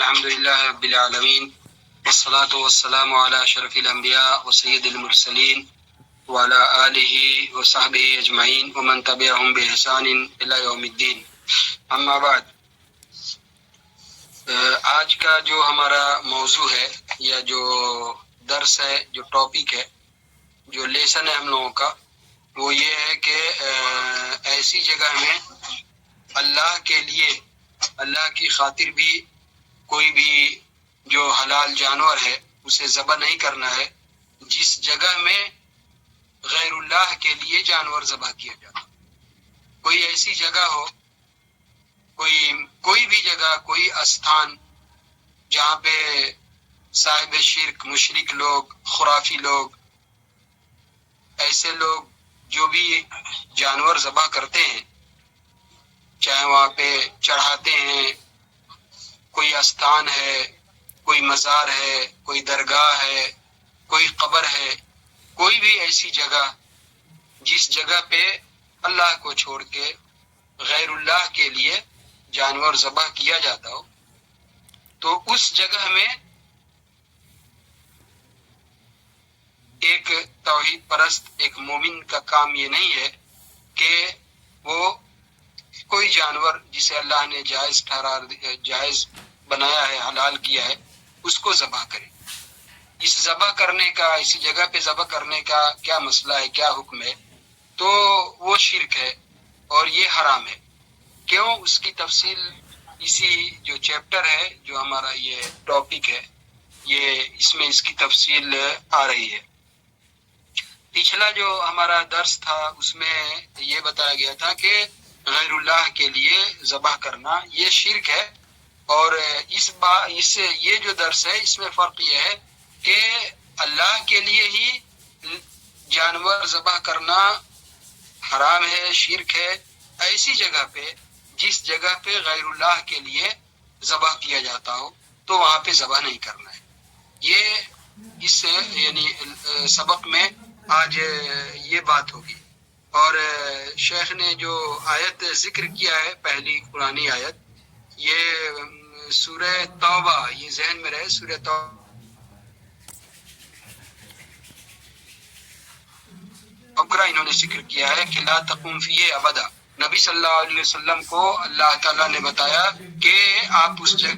الحمد للہ رب العالمین والصلاة والسلام علی اشرف الانبیاء وسید المرسلین وعلی آلہ وصحبہ اجمعین ومن تبعہم بإحسان الی یوم الدین. اما بعد، آج کا جو ہمارا موضوع ہے یا جو درس ہے، جو ٹاپک ہے، جو لیسن ہے ہم لوگوں کا، وہ یہ ہے کہ ایسی جگہ میں اللہ کے لیے، اللہ کی خاطر بھی کوئی بھی جو حلال جانور ہے اسے ذبح نہیں کرنا ہے جس جگہ میں غیر اللہ کے لیے جانور ذبح کیا جاتا. کوئی ایسی جگہ ہو، کوئی بھی جگہ، کوئی استھان جہاں پہ صاحب شرک، مشرک لوگ، خرافی لوگ، ایسے لوگ جو بھی جانور ذبح کرتے ہیں، چاہے وہاں پہ چڑھاتے ہیں، کوئی استھان ہے، کوئی مزار ہے، کوئی درگاہ ہے، کوئی قبر ہے، کوئی بھی ایسی جگہ جس جگہ پہ اللہ کو چھوڑ کے غیر اللہ کے لیے جانور ذبح کیا جاتا ہو، تو اس جگہ میں ایک توحید پرست، ایک مومن کا کام یہ نہیں ہے کہ وہ کوئی جانور جسے اللہ نے جائز بنایا ہے، حلال کیا ہے، اس کو ذبح کرے. اس ذبح کرنے کا، اسی جگہ پہ ذبح کرنے کا کیا مسئلہ ہے، کیا حکم ہے؟ تو وہ شرک ہے اور یہ حرام ہے. کیوں؟ اس کی تفصیل اسی جو چیپٹر ہے، جو ہمارا یہ ٹاپک ہے، یہ اس میں اس کی تفصیل آ رہی ہے. پچھلا جو ہمارا درس تھا اس میں یہ بتایا گیا تھا کہ غیر اللہ کے لیے ذبح کرنا یہ شرک ہے، اور یہ جو درس ہے اس میں فرق یہ ہے کہ اللہ کے لیے ہی جانور ذبح کرنا حرام ہے، شرک ہے. ایسی جگہ پہ، جس جگہ پہ غیر اللہ کے لیے ذبح کیا جاتا ہو، تو وہاں پہ ذبح نہیں کرنا ہے. یہ اس یعنی سبق میں آج یہ بات ہوگی. اور شیخ نے جو آیت ذکر کیا ہے، پہلی قرآنی آیت، یہ سورہ توبہ، یہ ذہن میں رہے، سورہ توبہ انہوں نے ذکر کیا ہے کہ لا تقوم فیہ ابدا. نبی صلی اللہ علیہ وسلم کو اللہ تعالیٰ نے بتایا کہ آپ اس جگہ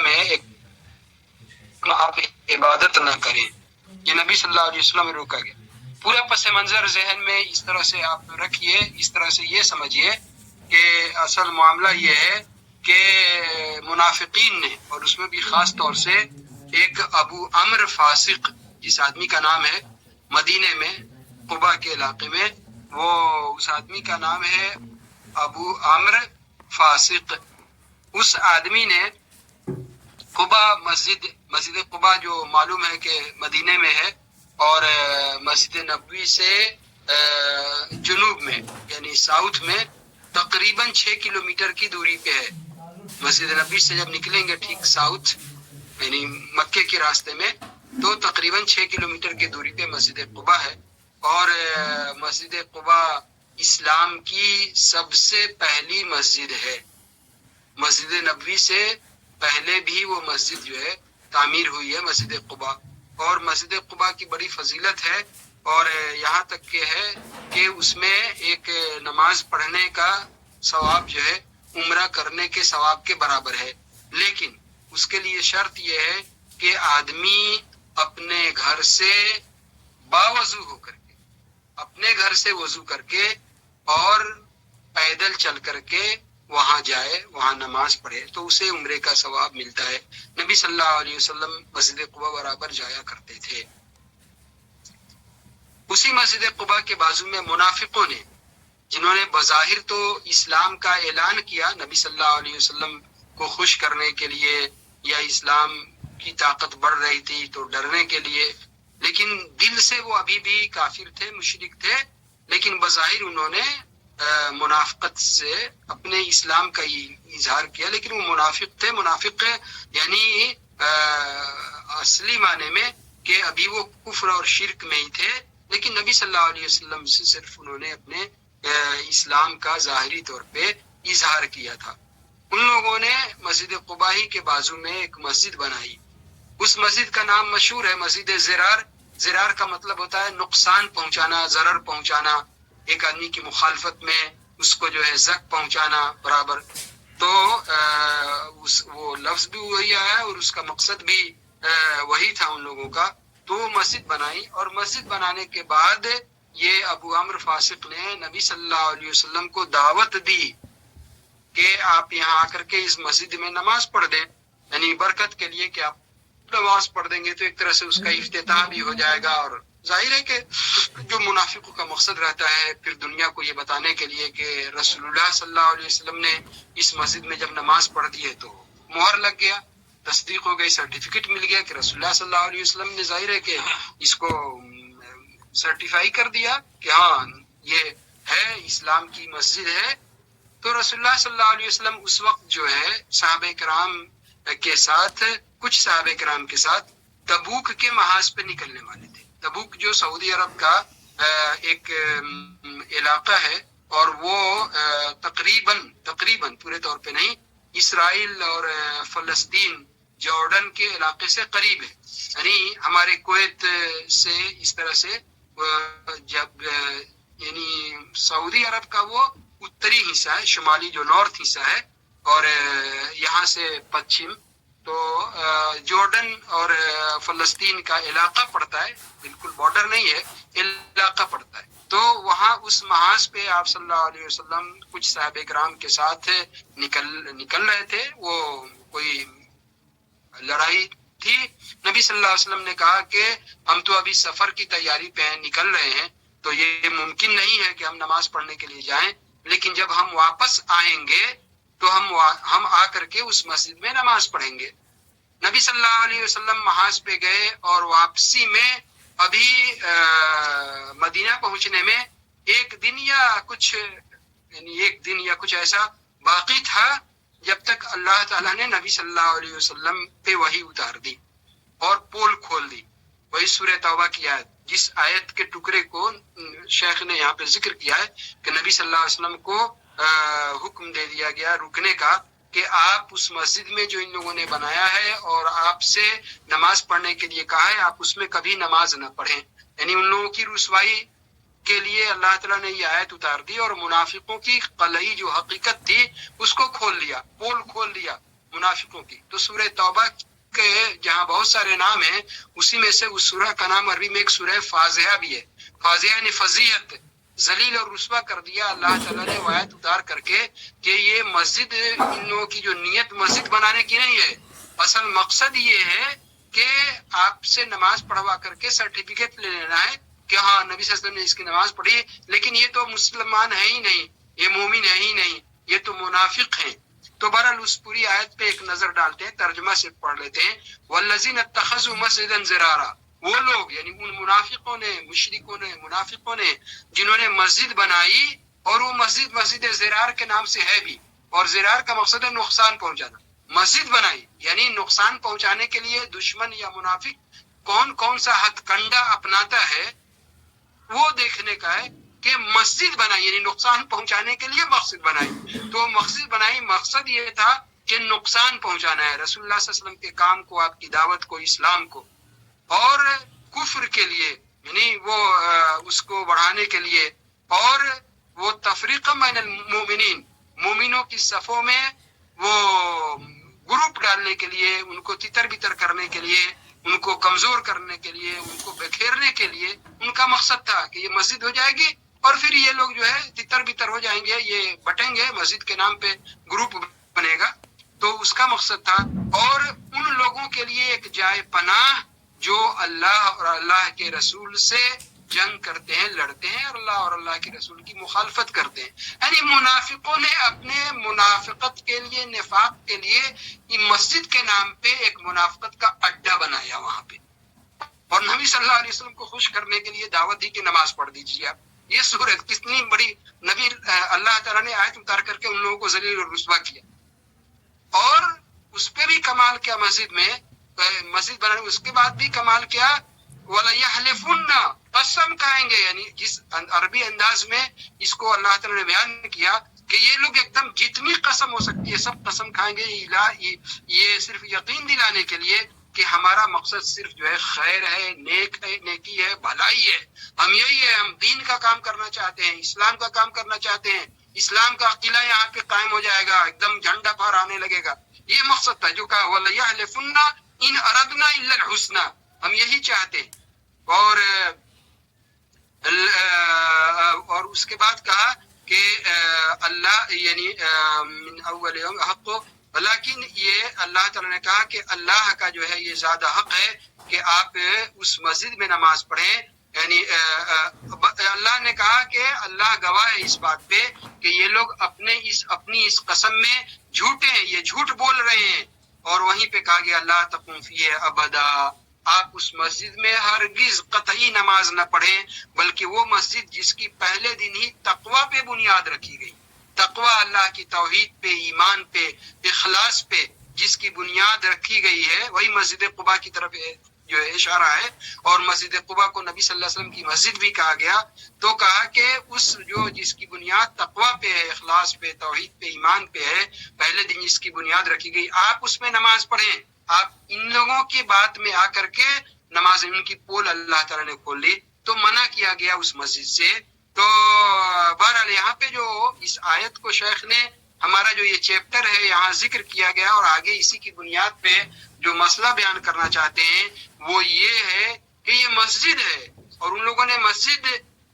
میں آپ عبادت نہ کریں. یہ نبی صلی اللہ علیہ وسلم میں روکا گیا. پورا پس منظر ذہن میں اس طرح سے آپ رکھیے، اس طرح سے یہ سمجھیے کہ اصل معاملہ یہ ہے کہ منافقین نے، اور اس میں بھی خاص طور سے ایک ابو عمرو فاسق، جس آدمی کا نام ہے مدینے میں قبا کے علاقے میں، وہ اس آدمی کا نام ہے ابو عمرو فاسق. اس آدمی نے قبا مسجد قبا جو معلوم ہے کہ مدینے میں ہے، اور مسجد نبوی سے جنوب میں یعنی ساؤتھ میں تقریباً 6 کلومیٹر کی دوری پہ ہے. مسجد نبوی سے جب نکلیں گے ٹھیک ساؤتھ یعنی مکے کے راستے میں، تو تقریباً 6 کلومیٹر کی دوری پہ مسجد قبا ہے. اور مسجد قبا اسلام کی سب سے پہلی مسجد ہے. مسجد نبوی سے پہلے بھی وہ مسجد جو ہے تعمیر ہوئی ہے، مسجد قبا. اور مسجد قبا کی بڑی فضیلت ہے، اور یہاں تک کہ ہے کہ اس میں ایک نماز پڑھنے کا ثواب جو ہے عمرہ کرنے کے ثواب کے برابر ہے. لیکن اس کے لیے شرط یہ ہے کہ آدمی اپنے گھر سے باوضو ہو کر کے، اپنے گھر سے وضو کر کے اور پیدل چل کر کے وہاں جائے، وہاں نماز پڑھے، تو اسے عمرے کا ثواب ملتا ہے. نبی صلی اللہ علیہ وسلم مسجد قبا برابر جایا کرتے تھے. اسی مسجد قبا کے بازو میں منافقوں نے، جنہوں نے بظاہر تو اسلام کا اعلان کیا نبی صلی اللہ علیہ وسلم کو خوش کرنے کے لیے، یا اسلام کی طاقت بڑھ رہی تھی تو ڈرنے کے لیے، لیکن دل سے وہ ابھی بھی کافر تھے، مشرک تھے. لیکن بظاہر انہوں نے منافقت سے اپنے اسلام کا اظہار کیا، لیکن وہ منافق تھے. منافق یعنی اصلی معنی میں کہ ابھی وہ کفر اور شرک میں ہی تھے، لیکن نبی صلی اللہ علیہ وسلم سے صرف انہوں نے اپنے اسلام کا ظاہری طور پہ اظہار کیا تھا۔ ان لوگوں نے مسجد قباء کے بازو میں ایک مسجد بنائی، اس مسجد کا نام مشہور ہے مسجد زرار۔ زرار کا مطلب ہوتا ہے نقصان پہنچانا، ضرر پہنچانا، ایک آدمی کی مخالفت میں اس کو جو ہے زک پہنچانا برابر۔ تو وہ لفظ بھی وہی آیا اور اس کا مقصد بھی وہی تھا ان لوگوں کا۔ تو مسجد بنائی، اور مسجد بنانے کے بعد یہ ابو عمرو فاسق نے نبی صلی اللہ علیہ وسلم کو دعوت دی کہ آپ یہاں آ کر کے اس مسجد میں نماز پڑھ دیں، یعنی برکت کے لیے کہ آپ نماز پڑھ دیں گے تو ایک طرح سے اس کا افتتاح بھی ہو جائے گا، اور ظاہر ہے کہ جو منافقوں کا مقصد رہتا ہے پھر دنیا کو یہ بتانے کے لیے کہ رسول اللہ صلی اللہ علیہ وسلم نے اس مسجد میں جب نماز پڑھ دی ہے تو مہر لگ گیا، تصدیق ہو گئی، سرٹیفکیٹ مل گیا کہ رسول اللہ صلی اللہ علیہ وسلم نے ظاہر ہے کہ اس کو سرٹیفائی کر دیا کہ ہاں یہ ہے اسلام کی مسجد ہے۔ تو رسول اللہ صلی اللہ علیہ وسلم اس وقت جو ہے صحابہ کرام کے ساتھ، کچھ صحابہ کرام کے ساتھ تبوک کے محاذ پہ نکلنے والے تھے۔ تبوک جو سعودی عرب کا ایک علاقہ ہے، اور وہ تقریباً پورے طور پہ نہیں، اسرائیل اور فلسطین جارڈن کے علاقے سے قریب ہے، یعنی ہمارے کویت سے اس طرح سے جب یعنی سعودی عرب کا وہ اتری حصہ ہے، شمالی جو نارتھ حصہ ہے، اور یہاں سے پچھم تو جارڈن اور فلسطین کا علاقہ پڑتا ہے، بالکل بارڈر نہیں ہے، علاقہ پڑتا ہے۔ تو وہاں اس محاذ پہ آپ صلی اللہ علیہ وسلم کچھ صحابہ کرام کے ساتھ نکل رہے تھے، وہ کوئی لڑائی تھی۔ نبی صلی اللہ علیہ وسلم نے کہا کہ ہم تو ابھی سفر کی تیاری پہ نکل رہے ہیں، تو یہ ممکن نہیں ہے کہ ہم نماز پڑھنے کے لیے جائیں، لیکن جب ہم واپس آئیں گے تو ہم آ کر کے اس مسجد میں نماز پڑھیں گے۔ نبی صلی اللہ علیہ وسلم محاذ پہ گئے، اور واپسی میں ابھی مدینہ پہنچنے میں ایک دن یا کچھ ایسا باقی تھا جب تک اللہ تعالیٰ نے نبی صلی اللہ علیہ وسلم پہ وحی اتار دی اور پول کھول دی۔ وہی سورہ توبہ کی آیت، جس آیت کے ٹکڑے کو شیخ نے یہاں پہ ذکر کیا ہے کہ نبی صلی اللہ علیہ وسلم کو حکم دے دیا گیا رکنے کا کہ آپ اس مسجد میں جو ان لوگوں نے بنایا ہے اور آپ سے نماز پڑھنے کے لیے کہا ہے، آپ اس میں کبھی نماز نہ پڑھیں، یعنی ان لوگوں کی رسوائی کے لیے اللہ تعالیٰ نے یہ آیت اتار دی، اور منافقوں کی قلعی جو حقیقت تھی اس کو کھول لیا، پول کھول دیا منافقوں کی۔ تو سورہ توبہ کے جہاں بہت سارے نام ہیں، اسی میں سے اس سورہ کا نام عربی میں ایک سورہ فاضحہ بھی ہے۔ فاضحہ نے فضیحت، ذلیل اور رسوا کر دیا اللہ تعالیٰ نے آیت اتار کر کے کہ یہ مسجد، ان لوگوں کی جو نیت مسجد بنانے کی نہیں ہے، اصل مقصد یہ ہے کہ آپ سے نماز پڑھوا کر کے سرٹیفکیٹ لے لینا ہے کہ ہاں نبی صلی اللہ علیہ وسلم نے اس کی نماز پڑھی، لیکن یہ تو مسلمان ہے ہی نہیں، یہ مومن ہے ہی نہیں، یہ تو منافق ہیں۔ تو بہرحال اس پوری آیت پہ ایک نظر ڈالتے ہیں، ترجمہ سے پڑھ لیتے ہیں۔ والذین اتخذوا مسجدا ضرارا، وہ لوگ یعنی ان منافقوں نے، مشرکوں نے، منافقوں نے جنہوں نے مسجد بنائی، اور وہ مسجد ضرار کے نام سے ہے بھی، اور ضرار کا مقصد ہے نقصان پہنچانا۔ مسجد بنائی یعنی نقصان پہنچانے کے لیے دشمن یا منافق کون سا ہتھ کنڈا اپناتا ہے وہ دیکھنے کا ہے کہ مسجد بنائی یعنی نقصان پہنچانے کے لیے مسجد بنائی۔ تو مسجد بنائی، مقصد یہ تھا کہ نقصان پہنچانا ہے رسول اللہ صلی اللہ علیہ وسلم کے کام کو، آپ کی دعوت کو، اسلام کو، اور کفر کے لیے یعنی وہ اس کو بڑھانے کے لیے، اور وہ تفریق بین المومنین، مومنوں کی صفوں میں وہ گروپ ڈالنے کے لیے، ان کو تتر بتر کرنے کے لیے، ان کو کمزور کرنے کے لیے، ان کو بکھیرنے کے لیے ان کا مقصد تھا کہ یہ مسجد ہو جائے گی اور پھر یہ لوگ جو ہے تتر بتر ہو جائیں گے، یہ بٹیں گے، مسجد کے نام پہ گروپ بنے گا۔ تو اس کا مقصد تھا، اور ان لوگوں کے لیے ایک جائے پناہ جو اللہ اور اللہ کے رسول سے جنگ کرتے ہیں، لڑتے ہیں، اور اللہ کے رسول کی مخالفت کرتے ہیں۔ یعنی منافقوں نے اپنے منافقت کے لیے، نفاق کے لیے مسجد کے نام پہ ایک منافقت کا اڈا بنایا وہاں پہ، اور نبی صلی اللہ علیہ وسلم کو خوش کرنے کے لیے دعوت دی کہ نماز پڑھ دیجیے آپ۔ یہ صورت کتنی بڑی، نبی اللہ تعالیٰ نے آیت اتار کر کے ان لوگوں کو ذلیل اور رسوا کیا، اور اس پہ بھی کمال کیا، مسجد بنانے، اس کے بعد بھی کمال کیا وَلَيَحْلِفُنَّ قسم کھائیں گے، یعنی جس عربی انداز میں اس کو اللہ تعالیٰ نے بیان کیا کہ یہ لوگ ایک دم جتنی قسم ہو سکتی ہے سب قسم کھائیں گے، یہ صرف یقین دلانے کے لیے کہ ہمارا مقصد صرف جو ہے خیر ہے، نیکی ہے، بھلائی ہے، ہم یہی ہے، ہم دین کا کام کرنا چاہتے ہیں، اسلام کا کام کرنا چاہتے ہیں، اسلام کا قلعہ یہاں پہ قائم ہو جائے گا، ایک دم جھنڈا پھہرانے لگے گا، یہ مقصد تھا جو کہا وَلَيَحْلِفُنَّ إِنْ أَرَدْنَا إِلَّا الْحُسْنَى، ہم یہی چاہتے ہیں۔ اور اس کے بعد کہا کہ اللہ یعنی من اول یوم حق، لیکن یہ اللہ تعالیٰ نے کہا کہ اللہ کا جو ہے یہ زیادہ حق ہے کہ آپ اس مسجد میں نماز پڑھیں، یعنی اللہ نے کہا کہ اللہ گواہ ہے اس بات پہ کہ یہ لوگ اپنی اس قسم میں جھوٹے ہیں، یہ جھوٹ بول رہے ہیں۔ اور وہیں پہ کہا گیا اللہ تقم فیہ ابدا، آپ اس مسجد میں ہرگز قطعی نماز نہ پڑھیں، بلکہ وہ مسجد جس کی پہلے دن ہی تقوی پہ بنیاد رکھی گئی، تقوی اللہ کی توحید پہ، ایمان پہ، اخلاص پہ جس کی بنیاد رکھی گئی ہے، وہی مسجد قباء کی طرف جو ہے اشارہ ہے۔ اور مسجد قباء کو نبی صلی اللہ علیہ وسلم کی مسجد بھی کہا گیا، تو کہا کہ جس کی بنیاد تقوی پہ ہے، اخلاص پہ، توحید پہ، ایمان پہ ہے، پہلے دن جس کی بنیاد رکھی گئی، آپ اس میں نماز پڑھیں۔ آپ ان لوگوں کی بات میں آ کر کے نماز ان کی پول اللہ تعالیٰ نے کھول لی، تو منع کیا گیا اس مسجد سے۔ تو بہرحال یہاں پہ جو اس آیت کو شیخ نے ہمارا جو یہ چیپٹر ہے یہاں ذکر کیا گیا، اور آگے اسی کی بنیاد پہ جو مسئلہ بیان کرنا چاہتے ہیں وہ یہ ہے کہ یہ مسجد ہے، اور ان لوگوں نے مسجد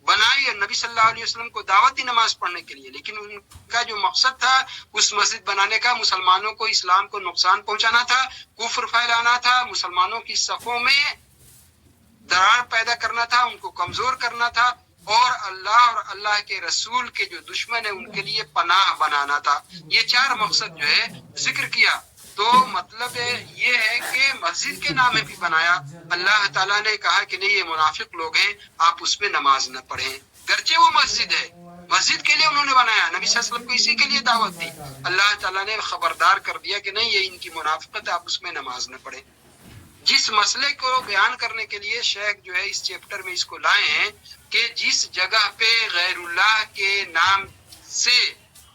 بنائی ہے نبی صلی اللہ علیہ وسلم کو دعوت دی نماز پڑھنے کے لیے، لیکن ان کا جو مقصد تھا اس مسجد بنانے کا مسلمانوں کو، اسلام کو نقصان پہنچانا تھا، کفر پھیلانا تھا، مسلمانوں کی صفوں میں درار پیدا کرنا تھا، ان کو کمزور کرنا تھا، اور اللہ کے رسول کے جو دشمن ہیں ان کے لیے پناہ بنانا تھا۔ یہ چار مقصد جو ہے ذکر کیا۔ تو مطلب یہ ہے کہ مسجد کے نام میں بھی بنایا، اللہ تعالیٰ نے کہا کہ نہیں یہ منافق لوگ ہیں، آپ اس میں نماز نہ پڑھیں، گرچہ وہ مسجد ہے، مسجد کے لیے انہوں نے بنایا، نبی صلی اللہ علیہ وسلم کو اسی کے لیے دعوت دی، اللہ تعالیٰ نے خبردار کر دیا کہ نہیں یہ ان کی منافقت ہے، آپ اس میں نماز نہ پڑھیں۔ جس مسئلے کو بیان کرنے کے لیے شیخ جو ہے اس چیپٹر میں اس کو لائے ہیں کہ جس جگہ پہ غیر اللہ کے نام سے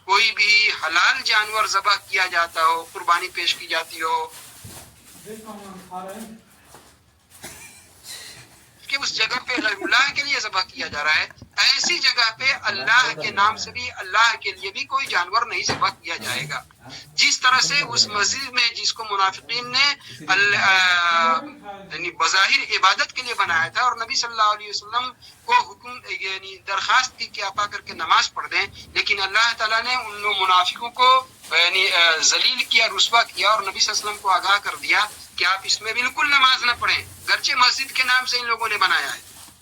کوئی بھی حلال جانور ذبح کیا جاتا ہو، قربانی پیش کی جاتی ہو، کہ اس جگہ پہ غیر اللہ کے لیے ذبح کیا جا رہا ہے، ایسی جگہ پہ اللہ کے نام سے بھی، اللہ کے لیے بھی کوئی جانور نہیں ذبح کیا جائے گا۔ جس طرح سے اس مسجد میں جس کو منافقین نے یعنی بظاہر عبادت کے لیے بنایا تھا، اور نبی صلی اللہ علیہ وسلم کو حکم یعنی درخواست کی کہ آپ آ کر کے نماز پڑھ دیں، لیکن اللہ تعالیٰ نے ان لوگ منافقوں کو یعنی ذلیل کیا، رسوا کیا، اور نبی صلی اللہ علیہ وسلم کو آگاہ کر دیا کہ آپ اس میں بالکل نماز نہ پڑھیں، گرچہ مسجد کے نام سے ان لوگوں نے بنایا ہے۔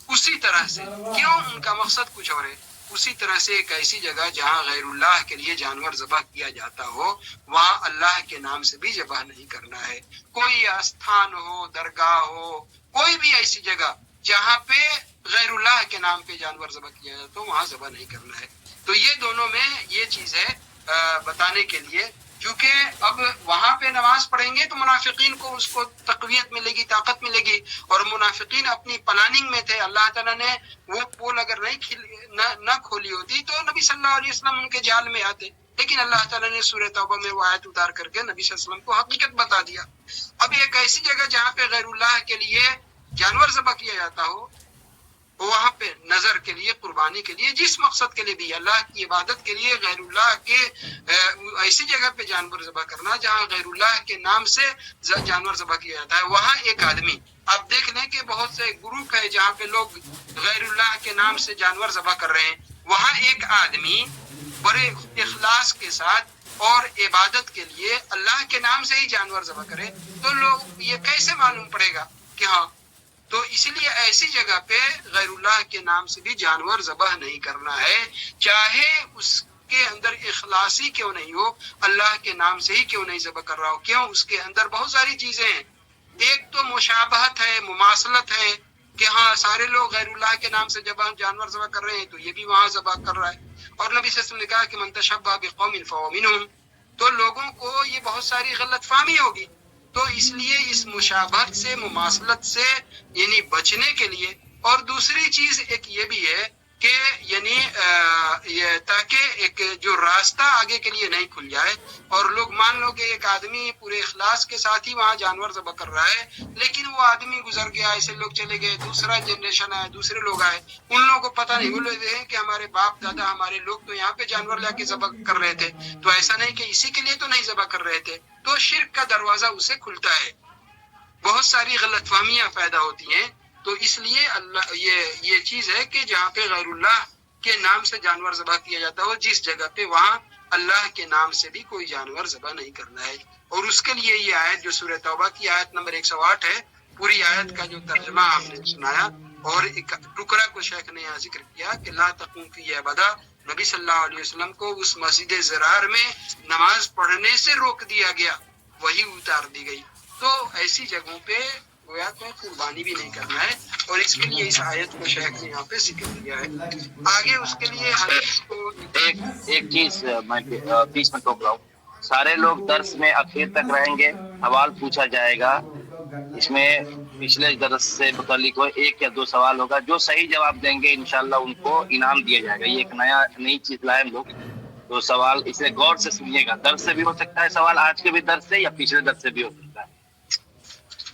اسی طرح سے کیوں ان کا مقصد کچھ اور ہے، اسی طرح سے ایک ایسی جگہ جہاں غیر اللہ کے لیے جانور ذبح کیا جاتا ہو، وہاں اللہ کے نام سے بھی ذبح نہیں کرنا ہے۔ کوئی آستھان ہو، درگاہ ہو، کوئی بھی ایسی جگہ جہاں پہ غیر اللہ کے نام پہ جانور ذبح کیا جاتا ہو، وہاں ذبح نہیں کرنا ہے۔ تو یہ دونوں میں یہ چیز ہے بتانے کے لیے، کیونکہ اب وہاں پہ نماز پڑھیں گے تو منافقین کو اس کو تقویت ملے گی، طاقت ملے گی، اور منافقین اپنی پلاننگ میں تھے، اللہ تعالیٰ نے وہ پول اگر نہ کھولی ہوتی تو نبی صلی اللہ علیہ وسلم ان کے جال میں آتے، لیکن اللہ تعالیٰ نے سورہ توبہ میں وہ آیت اتار کر کے نبی صلی اللہ علیہ وسلم کو حقیقت بتا دیا۔ اب ایک ایسی جگہ جہاں پہ غیر اللہ کے لیے جانور ذبح کیا جاتا ہو، وہاں پہ نظر کے لیے، قربانی کے لیے، جس مقصد کے لیے بھی، اللہ کی عبادت کے لیے غیر اللہ کے ایسی جگہ پہ جانور ذبح کرنا جہاں غیر اللہ کے نام سے جانور ذبح کیا جاتا ہے، وہاں ایک آدمی، آپ دیکھ لیں کہ بہت سے گروپ ہے جہاں پہ لوگ غیر اللہ کے نام سے جانور ذبح کر رہے ہیں، وہاں ایک آدمی بڑے اخلاص کے ساتھ اور عبادت کے لیے اللہ کے نام سے ہی جانور ذبح کرے، تو لوگ یہ کیسے معلوم پڑے گا کہ ہاں، تو اسی لیے ایسی جگہ پہ غیر اللہ کے نام سے بھی جانور ذبح نہیں کرنا ہے، چاہے اس کے اندر اخلاصی کیوں نہیں ہو، اللہ کے نام سے ہی کیوں نہیں ذبح کر رہا ہو۔ کیوں؟ اس کے اندر بہت ساری چیزیں ہیں، ایک تو مشابہت ہے، مماثلت ہے کہ ہاں سارے لوگ غیر اللہ کے نام سے جب جانور ذبح کر رہے ہیں تو یہ بھی وہاں ذبح کر رہا ہے، اور نبی صلی اللہ علیہ وسلم نے کہا کہ من تشبہ بقوم فہو منہم، تو لوگوں کو یہ بہت ساری غلط فہمی ہوگی، تو اس لیے اس مشابہت سے، مماثلت سے یعنی بچنے کے لیے، اور دوسری چیز ایک یہ بھی ہے کہ یعنی تاکہ ایک جو راستہ آگے کے لیے نہیں کھل جائے، اور لوگ مان لو کہ ایک آدمی پورے اخلاص کے ساتھ ہی وہاں جانور ذبح کر رہا ہے، لیکن وہ آدمی گزر گیا، ایسے لوگ چلے گئے، دوسرا جنریشن آئے، دوسرے لوگ آئے، ان لوگوں کو پتہ نہیں، وہ لوگ ہیں کہ ہمارے باپ دادا ہمارے لوگ تو یہاں پہ جانور لا کے ذبح کر رہے تھے، تو ایسا نہیں کہ اسی کے لیے تو نہیں ذبح کر رہے تھے، تو شرک کا دروازہ اسے کھلتا ہے، بہت ساری غلط فہمیاں پیدا ہوتی ہیں۔ تو اس لیے اللہ یہ چیز ہے کہ جہاں پہ غیر اللہ کے نام سے جانور ذبح کیا جاتا ہو، جس جگہ پہ، وہاں اللہ کے نام سے بھی کوئی جانور ذبح نہیں کرنا ہے۔ اور اس کے لیے یہ آیت جو سورہ توبہ کی آیت نمبر 108 ہے، پوری آیت کا جو ترجمہ آپ نے سنایا اور ایک ٹکڑا کو شیخ نے یہاں ذکر کیا کہ لا تقوم فیہ ابدا، نبی صلی اللہ علیہ وسلم کو اس مسجد زرار میں نماز پڑھنے سے روک دیا گیا، وہی اتار دی گئی۔ تو ایسی جگہوں پہ گویا تو قربانی بھی نہیں کرنا ہے، اور اس کے لیے اس آیت کو شیخ نے یہاں پہ ذکر کیا ہے۔ آگے اس کے لیے حدیث کو ایک چیز میں بیچ میں ٹوک رہا ہوں، سارے لوگ درس میں اخیر تک رہیں گے، سوال پوچھا جائے گا، اس میں پچھلے درس سے متعلق ایک یا دو سوال ہوگا، جو صحیح جواب دیں گے انشاءاللہ ان کو انعام دیا جائے گا۔ یہ ایک نئی چیز لائے ہم لوگ، تو سوال اسے غور سے سنیے گا، درس سے بھی ہو سکتا ہے سوال، آج کے بھی درس سے یا پچھلے درس سے بھی ہو سکتا ہے۔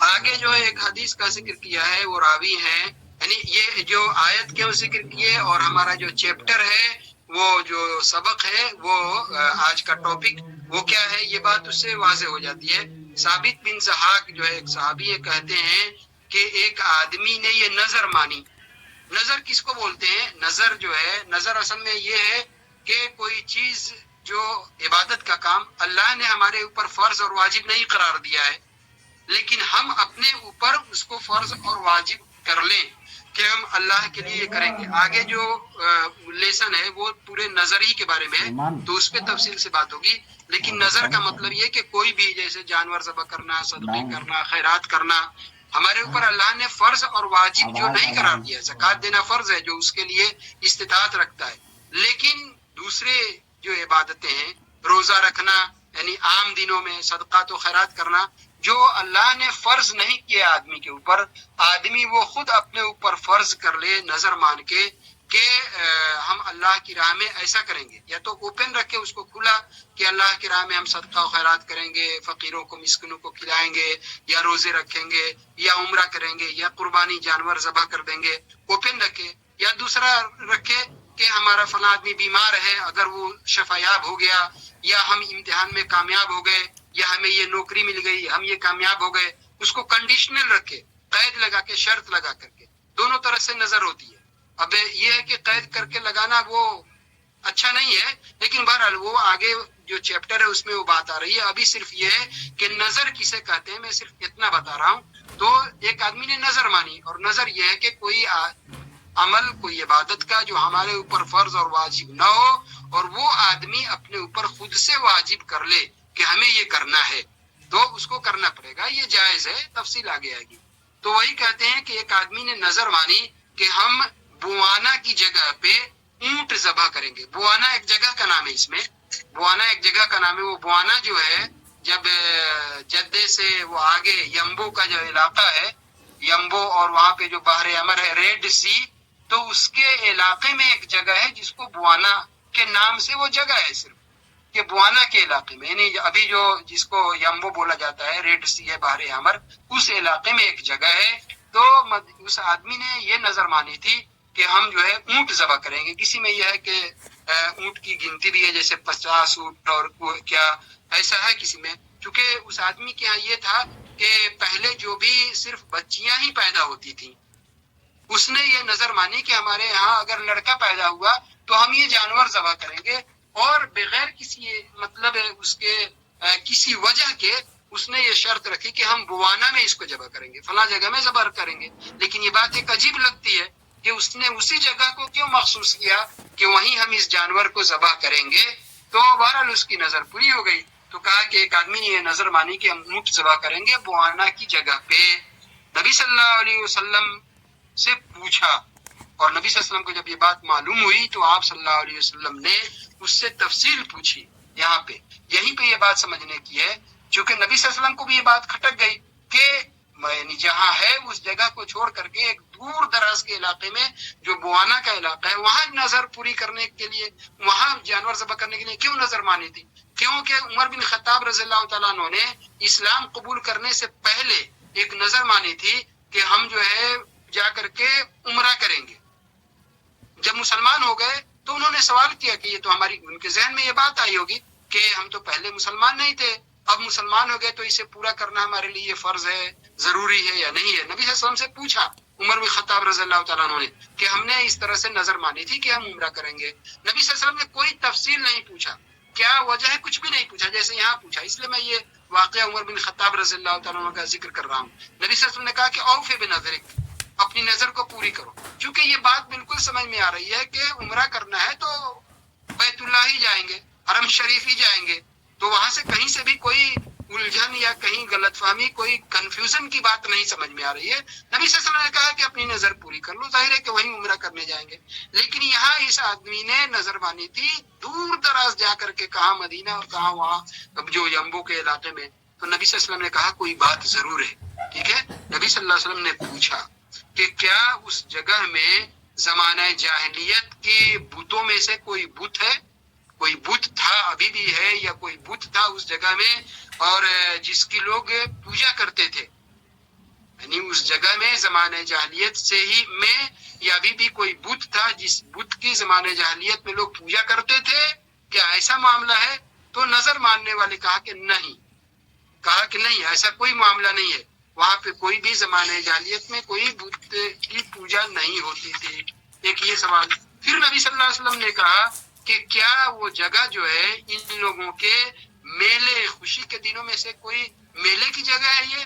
آگے جو ایک حدیث کا ذکر کیا ہے وہ راوی ہیں، یعنی یہ جو آیت کے ذکر کیے اور ہمارا جو چیپٹر ہے، وہ جو سبق ہے، وہ آج کا ٹاپک وہ کیا ہے، یہ بات اس سے واضح ہو جاتی ہے۔ ثابت بن ضحاک جو ہے ایک صحابی ہے، کہتے ہیں کہ ایک آدمی نے یہ نظر مانی۔ نظر کس کو بولتے ہیں؟ نظر جو ہے، نظر اصل میں یہ ہے کہ کوئی چیز جو عبادت کا کام اللہ نے ہمارے اوپر فرض اور واجب نہیں قرار دیا ہے، لیکن ہم اپنے اوپر اس کو فرض اور واجب کر لیں کہ ہم اللہ کے لیے کریں گے۔ آگے جو لیسن ہے وہ پورے نظر ہی کے بارے میں ہے، تو اس پہ تفصیل سے بات ہوگی، لیکن نظر کا مطلب یہ کہ کوئی بھی جیسے جانور ذبح کرنا، صدقے کرنا، خیرات کرنا، ہمارے اوپر اللہ نے فرض اور واجب جو نہیں قرار دیا، زکوٰۃ دینا فرض ہے جو اس کے لیے استطاعت رکھتا ہے، لیکن دوسرے جو عبادتیں ہیں، روزہ رکھنا یعنی عام دنوں میں، صدقات و خیرات کرنا، جو اللہ نے فرض نہیں کیا آدمی کے اوپر، آدمی وہ خود اپنے اوپر فرض کر لے نظر مان کے کہ ہم اللہ کی راہ میں ایسا کریں گے، یا تو اوپن رکھے اس کو کھلا کہ اللہ کی راہ میں ہم صدقہ و خیرات کریں گے، فقیروں کو مسکینوں کو کھلائیں گے، یا روزے رکھیں گے، یا عمرہ کریں گے، یا قربانی جانور ذبح کر دیں گے، اوپن رکھے، یا دوسرا رکھے کہ ہمارا فلاں آدمی بیمار ہے، اگر وہ شفایاب ہو گیا، یا ہم امتحان میں کامیاب ہو گئے، یا ہمیں یہ نوکری مل گئی، ہم یہ کامیاب ہو گئے، اس کو کنڈیشنل رکھے، قید لگا کے، شرط لگا کر کے، دونوں طرح سے نظر ہوتی ہے۔ اب یہ ہے کہ قید کر کے لگانا وہ اچھا نہیں ہے، لیکن بہرحال وہ آگے جو چیپٹر ہے اس میں وہ بات آ رہی ہے، ابھی صرف یہ ہے کہ نظر کسے کہتے ہیں، میں صرف اتنا بتا رہا ہوں۔ تو ایک آدمی نے نظر مانی، اور نظر یہ ہے کہ کوئی عمل، کوئی عبادت کا جو ہمارے اوپر فرض اور واجب نہ ہو، اور وہ آدمی اپنے اوپر خود سے واجب کر لے کہ ہمیں یہ کرنا ہے، تو اس کو کرنا پڑے گا، یہ جائز ہے، تفصیل آگے آئے گی۔ تو وہی کہتے ہیں کہ ایک آدمی نے نظر مانی کہ ہم بوانا کی جگہ پہ اونٹ ذبح کریں گے۔ بوانا ایک جگہ کا نام ہے، اس میں بوانا ایک جگہ کا نام ہے۔ وہ بوانا جو ہے، جب جدے سے وہ آگے یمبو کا جو علاقہ ہے، یمبو اور وہاں پہ جو بحر احمر ہے، ریڈ سی، تو اس کے علاقے میں ایک جگہ ہے جس کو بوانا کے نام سے وہ جگہ ہے، صرف کہ بوانا کے علاقے میں، یعنی ابھی جو جس کو یمبو بولا جاتا ہے، ریڈ سی ہے، بحر احمر، اس علاقے میں ایک جگہ ہے۔ تو اس آدمی نے یہ نظر مانی تھی کہ ہم جو ہے اونٹ ذبح کریں گے۔ کسی میں یہ ہے کہ اونٹ کی گنتی بھی ہے، جیسے 50 اونٹ، اور کیا ایسا ہے کسی میں، چونکہ اس آدمی کے یہاں یہ تھا کہ پہلے جو بھی صرف بچیاں ہی پیدا ہوتی تھیں، اس نے یہ نظر مانی کہ ہمارے یہاں اگر لڑکا پیدا ہوا تو ہم یہ جانور ذبح کریں گے، اور بغیر کسی مطلب اس کے کسی وجہ کے اس نے یہ شرط رکھی کہ ہم بوانا میں اس کو ذبح کریں گے، فلاں جگہ میں ذبح کریں گے۔ لیکن یہ بات ایک عجیب لگتی ہے کہ اس نے اسی جگہ کو کیوں مخصوص کیا کہ وہیں ہم اس جانور کو ذبح کریں گے۔ تو بہرحال اس کی نظر پوری ہو گئی، تو کہا کہ ایک آدمی نے یہ نظر مانی کہ ہم اونٹ ذبح کریں گے بوانا کی جگہ پہ۔ نبی صلی اللہ علیہ وسلم سے پوچھا، اور نبی صلی اللہ علیہ وسلم کو جب یہ بات معلوم ہوئی تو آپ صلی اللہ علیہ وسلم نے اس سے تفصیل پوچھی۔ یہاں پہ یہیں پہ یہ بات سمجھنے کی ہے چونکہ نبی صلی اللہ علیہ وسلم کو بھی یہ بات کھٹک گئی کہ جہاں ہے اس جگہ کو چھوڑ کر کے ایک دور دراز کے علاقے میں جو بوانا کا علاقہ ہے وہاں نظر پوری کرنے کے لیے، وہاں جانور ذبح کرنے کے لیے کیوں نظر مانی تھی؟ کیونکہ عمر بن خطاب رضی اللہ تعالیٰ عنہ نے اسلام قبول کرنے سے پہلے ایک نظر مانی تھی کہ ہم جو ہے جا کر کے عمرہ کریں گے۔ جب مسلمان ہو گئے تو انہوں نے سوال کیا کہ یہ تو ان کے ذہن میں یہ بات آئی ہوگی کہ ہم تو پہلے مسلمان نہیں تھے، اب مسلمان ہو گئے تو اسے پورا کرنا ہمارے لیے یہ فرض ہے، ضروری ہے یا نہیں ہے؟ نبی صلی اللہ علیہ وسلم سے پوچھا عمر بن خطاب رضی اللہ تعالیٰ عنہ نے کہ ہم نے اس طرح سے نظر مانی تھی کہ ہم عمرہ کریں گے۔ نبی صلی اللہ علیہ وسلم نے کوئی تفصیل نہیں پوچھا، کیا وجہ ہے کچھ بھی نہیں پوچھا جیسے یہاں پوچھا۔ اس لیے میں یہ واقعہ عمر بن خطاب رضی اللہ تعالیٰ عنہ کا ذکر کر رہا ہوں۔ نبی صلی اللہ علیہ وسلم نے کہا کہ اوفی بنظرک، اپنی نظر کو پوری کرو، کیونکہ یہ بات بالکل سمجھ میں آ رہی ہے کہ عمرہ کرنا ہے تو بیت اللہ ہی جائیں گے، حرم شریف ہی جائیں گے، تو وہاں سے کہیں سے بھی کوئی الجھن یا کہیں غلط فہمی، کوئی کنفیوژن کی بات نہیں سمجھ میں آ رہی ہے۔ نبی صلی اللہ علیہ وسلم نے کہا کہ اپنی نظر پوری کر لو، ظاہر ہے کہ وہیں عمرہ کرنے جائیں گے۔ لیکن یہاں اس آدمی نے نظر مانی تھی دور دراز جا کر کے، کہاں مدینہ اور کہاں وہاں جو یمبو کے علاقے میں۔ تو نبی صلی اللہ علیہ وسلم نے کہا کوئی بات ضرور ہے، ٹھیک ہے۔ نبی صلی اللہ علیہ وسلم نے پوچھا کہ کیا اس جگہ میں زمانہ جاہلیت کے بتوں میں سے کوئی بت ہے، کوئی بت تھا، ابھی بھی ہے، یا کوئی بت تھا اس جگہ میں اور جس کی لوگ پوجا کرتے تھے؟ یعنی اس جگہ میں زمانہ جاہلیت سے ہی میں یا ابھی بھی کوئی بت تھا جس بت کی زمانہ جاہلیت میں لوگ پوجا کرتے تھے؟ کیا ایسا معاملہ ہے؟ تو نظر ماننے والے کہا کہ نہیں، ایسا کوئی معاملہ نہیں ہے، وہاں پہ کوئی بھی زمانہ جاہلیت میں کوئی بت کی پوجا نہیں ہوتی تھی۔ ایک یہ سوال۔ پھر نبی صلی اللہ علیہ وسلم نے کہا کہ کیا وہ جگہ جو ہے ان لوگوں کے میلے خوشی کے دنوں میں سے کوئی میلے کی جگہ ہے؟ یہ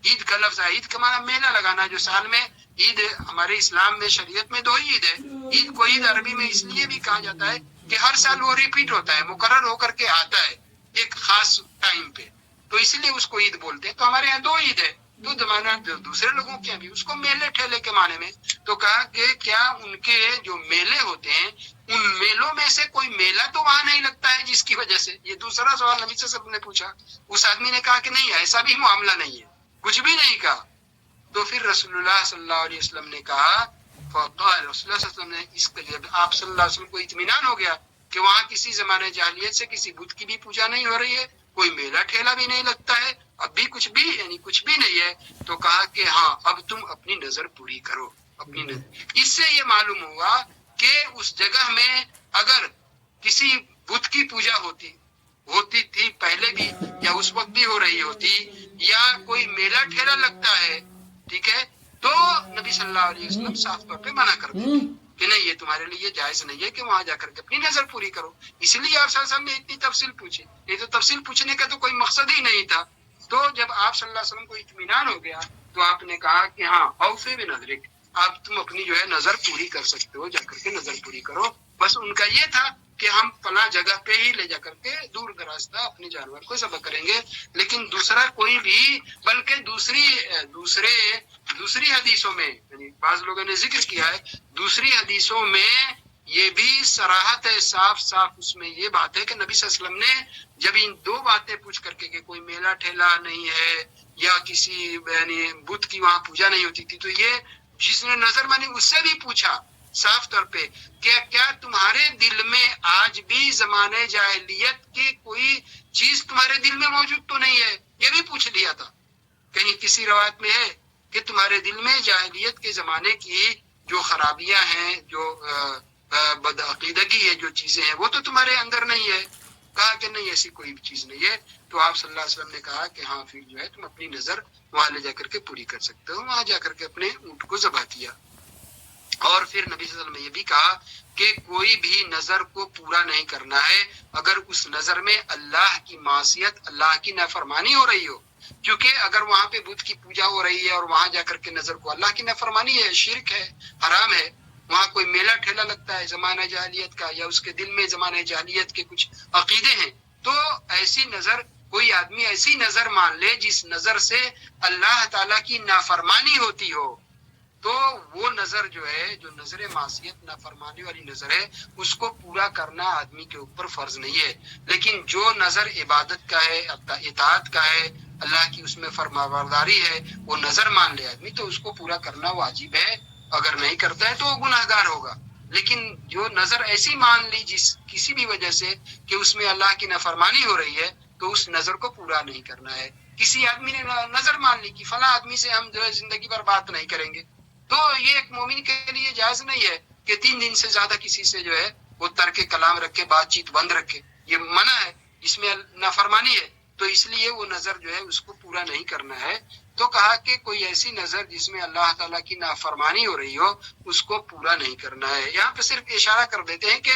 عید کا لفظ ہے، عید کا معنی میلہ لگانا، جو سال میں عید، ہمارے اسلام میں شریعت میں 2 عید ہے۔ عید کو عید عربی میں اس لیے بھی کہا جاتا ہے کہ ہر سال وہ ریپیٹ ہوتا ہے، مقرر ہو کر کے آتا ہے ایک خاص ٹائم پہ، تو اسی لیے اس کو عید بولتے ہیں۔ تو ہمارے یہاں 2 عید ہے، تو زمانہ دوسرے لوگوں کے بھی اس کو میلے ٹھیلے کے معنی میں۔ تو کہا کہ کیا ان کے جو میلے ہوتے ہیں ان میلوں میں سے کوئی میلہ تو وہاں نہیں لگتا ہے جس کی وجہ سے؟ یہ دوسرا سوال نبی صلی اللہ علیہ وسلم نے پوچھا۔ اس آدمی نے کہا کہ نہیں، ایسا بھی معاملہ نہیں ہے، کچھ بھی نہیں کہا۔ تو پھر رسول اللہ صلی اللہ علیہ وسلم نے کہا، فقال رسول اللہ صلی اللہ علیہ وسلم نے اس کے جب آپ صلی اللہ علیہ وسلم کو اطمینان ہو گیا کہ وہاں کسی زمانہ جاہلیت سے کسی بت کی بھی پوجا نہیں ہو رہی ہے، کوئی میلہ ٹھیلا بھی نہیں لگتا ہے، اب بھی کچھ بھی یعنی کچھ بھی نہیں ہے، تو کہا کہ ہاں اب تم اپنی نظر پوری کرو، اپنی نظر۔ اس سے یہ معلوم ہوا کہ اس جگہ میں اگر کسی بت کی پوجا ہوتی تھی پہلے بھی، یا اس وقت بھی ہو رہی ہوتی، یا کوئی میلہ ٹھیلا لگتا ہے، ٹھیک ہے، تو نبی صلی اللہ علیہ وسلم صاف طور پہ منع کر دیتے کہ نہیں، یہ تمہارے لیے جائز نہیں ہے کہ وہاں جا کر کے اپنی نظر پوری کرو۔ اس لیے آپ صلی اللہ علیہ وسلم نے اتنی تفصیل پوچھی، یہ تو تفصیل پوچھنے کا تو کوئی مقصد ہی نہیں تھا۔ تو جب آپ صلی اللہ علیہ وسلم کو اطمینان ہو گیا تو آپ نے کہا کہ ہاں اوفی بنظرک، اب تم اپنی جو ہے نظر پوری کر سکتے ہو، جا کر کے نظر پوری کرو۔ بس ان کا یہ تھا کہ ہم فلاں جگہ پہ ہی لے جا کر کے دور دراز تھا اپنے جانور کو ذبح کریں گے، لیکن دوسرا کوئی بھی، بلکہ دوسری حدیثوں میں، یعنی بعض لوگوں نے ذکر کیا ہے، دوسری حدیثوں میں یہ بھی صراحت ہے، صاف اس میں یہ بات ہے کہ نبی صلی اللہ علیہ وسلم نے جب ان 2 باتیں پوچھ کر کے کہ کوئی میلہ ٹھیلا نہیں ہے یا کسی یعنی بت کی وہاں پوجا نہیں ہوتی تھی، تو یہ جس نے نظر مانی اس سے بھی پوچھا صاف طور پہ کہ کیا تمہارے دل میں آج بھی زمانے جاہلیت کی کوئی چیز تمہارے دل میں موجود تو نہیں ہے؟ یہ بھی پوچھ لیا تھا۔ کہیں کسی روایت میں ہے کہ تمہارے دل میں جاہلیت کے زمانے کی جو خرابیاں ہیں، جو بدعقیدگی ہے، جو چیزیں ہیں، وہ تو تمہارے اندر نہیں ہے؟ کہا کہ نہیں، ایسی کوئی چیز نہیں ہے۔ تو آپ صلی اللہ علیہ وسلم نے کہا کہ ہاں پھر جو ہے تم اپنی نظر وہاں لے جا کر کے پوری کر سکتے ہو۔ وہاں جا کر کے اپنے اونٹ کو ذبح کیا۔ اور پھر نبی صلی اللہ علیہ وسلم نے یہ بھی کہا کہ کوئی بھی نظر کو پورا نہیں کرنا ہے اگر اس نظر میں اللہ کی معصیت، اللہ کی نافرمانی ہو رہی ہو، کیونکہ اگر وہاں پہ بت کی پوجا ہو رہی ہے اور وہاں جا کر کے نظر کو، اللہ کی نافرمانی ہے، شرک ہے، حرام ہے، وہاں کوئی میلہ ٹھیلا لگتا ہے زمانہ جاہلیت کا، یا اس کے دل میں زمانہ جاہلیت کے کچھ عقیدے ہیں، تو ایسی نظر، کوئی آدمی ایسی نظر مان لے جس نظر سے اللہ تعالیٰ کی نافرمانی ہوتی ہو، تو وہ نظر جو ہے، جو نظر معصیت نافرمانی والی نظر ہے، اس کو پورا کرنا آدمی کے اوپر فرض نہیں ہے. لیکن جو نظر عبادت کا ہے، اطاعت کا ہے، اللہ کی اس میں فرمانبرداری ہے، وہ نظر مان لے آدمی تو اس کو پورا کرنا واجب ہے. اگر نہیں کرتا ہے تو وہ گناہ گار ہوگا. لیکن جو نظر ایسی مان لی جس کسی بھی وجہ سے کہ اس میں اللہ کی نافرمانی ہو رہی ہے، تو اس نظر کو پورا نہیں کرنا ہے. کسی آدمی نے نظر مان لی کہ فلاں آدمی سے ہم جو ہے زندگی بھر بات نہیں کریں گے، تو یہ ایک مومن کے لیے جائز نہیں ہے کہ 3 دن سے زیادہ کسی سے جو ہے وہ ترک کلام رکھے، بات چیت بند رکھے. یہ منع ہے، اس میں نافرمانی ہے. تو اس لیے وہ نظر جو ہے اس کو پورا نہیں کرنا ہے. تو کہا کہ کوئی ایسی نظر جس میں اللہ تعالیٰ کی نافرمانی ہو رہی ہو، اس کو پورا نہیں کرنا ہے. یہاں پہ صرف اشارہ کر دیتے ہیں کہ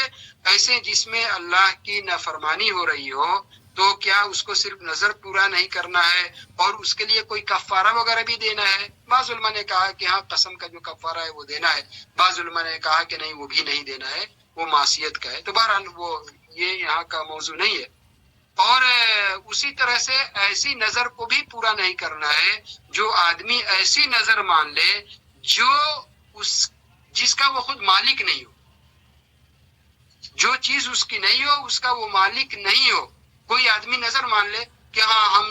ایسے جس میں اللہ کی نافرمانی ہو رہی ہو، تو کیا اس کو صرف نظر پورا نہیں کرنا ہے اور اس کے لیے کوئی کفارہ وغیرہ بھی دینا ہے؟ بعض علماء نے کہا کہ ہاں قسم کا جو کفارہ ہے وہ دینا ہے. بعض علماء نے کہا کہ نہیں، وہ بھی نہیں دینا ہے، وہ معصیت کا ہے. تو بہرحال وہ یہ یہاں کا موضوع نہیں ہے. اور اسی طرح سے ایسی نظر کو بھی پورا نہیں کرنا ہے جو آدمی ایسی نظر مان لے جو جس کا وہ خود مالک نہیں ہو. جو چیز اس کی نہیں ہو، اس کا وہ مالک نہیں ہو. کوئی آدمی نظر مان لے کہ ہاں ہم